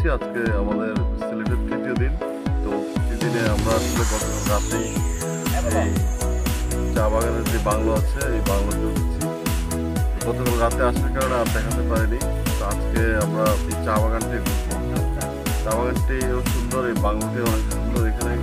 করছি। আজকে আমাদের সিলেটের তৃতীয় দিন। তো তৃতীয় দিনে আমরা আসলে গতকাল রাতেই এই চা বাগানের যে বাংলো আছে এই বাংলোতে উঠেছি। গতকাল রাতে আসার কারণে আর দেখাতে পারিনি। তো আজকে আমরা এই চা বাগানটি ঘুরবো। চা বাগানটিও সুন্দর, এই বাংলোটি অনেক সুন্দর। এখানে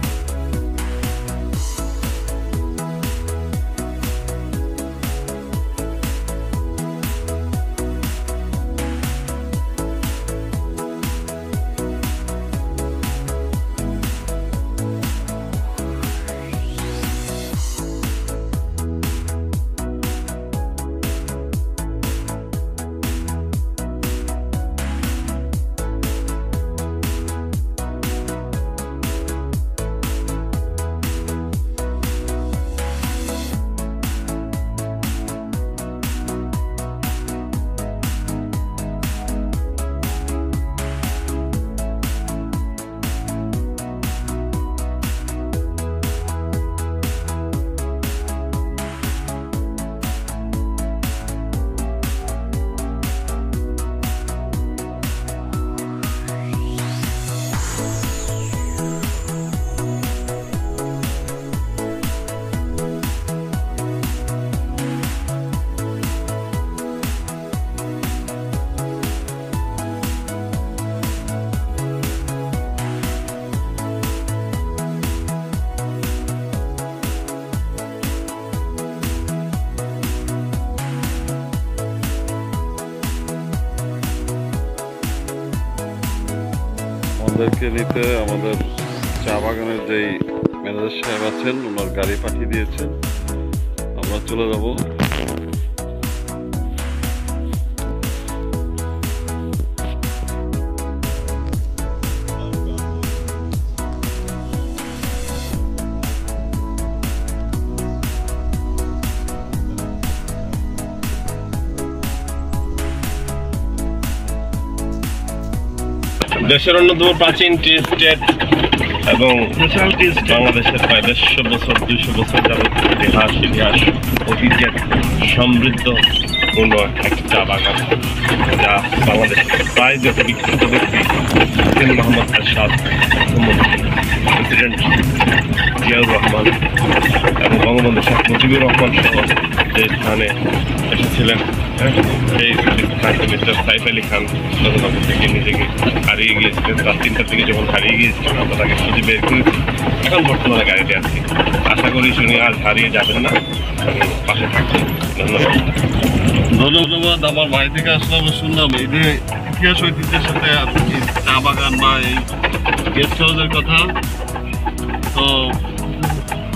আমাদেরকে নিতে আমাদের চা বাগানের যেই ম্যানেজার সাহেব আছেন ওনার গাড়ি পাঠিয়ে দিয়েছেন। আমরা চলে যাব। দেশের অন্যতম প্রাচীন টি স্টেট এবং বাংলাদেশের প্রায় 150 বছর 200 বছর যাবত ইতিহাস ঐতিহ্যের সমৃদ্ধ পূর্ণ একটি চা বাগান, যা বাংলাদেশের প্রায় যত বিখ্যাত ব্যক্তি হুসেন মোহাম্মদ এরশাদ, প্রেসিডেন্ট জিয়াউর রহমান এবং বঙ্গবন্ধু শেখ মুজিবুর রহমান সহ যে স্থানে এসেছিলেন, সেই স্থানটি মিস্টার সাইফ আলী খান গতকাল থেকে নিজেকে হারিয়ে গিয়েছিলেন। রাত 3টার দিকে যখন হারিয়ে গিয়েছিলেন আমরা তাকে খুঁজে বের করেছি। এখন বর্তমানে গাড়িতে আছি। আশা করি শুনি আজ হারিয়ে যাবেন না, পাশে থাকছেন। ধন্যবাদ। আমার ভাই থেকে আসলাম, শুনলাম এই যে ইতিহাস ঐতিহ্যের সাথে চা বাগান বা এই গেস্ট হাউসের কথা। তো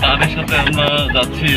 তাদের সাথে আমরা যাচ্ছি।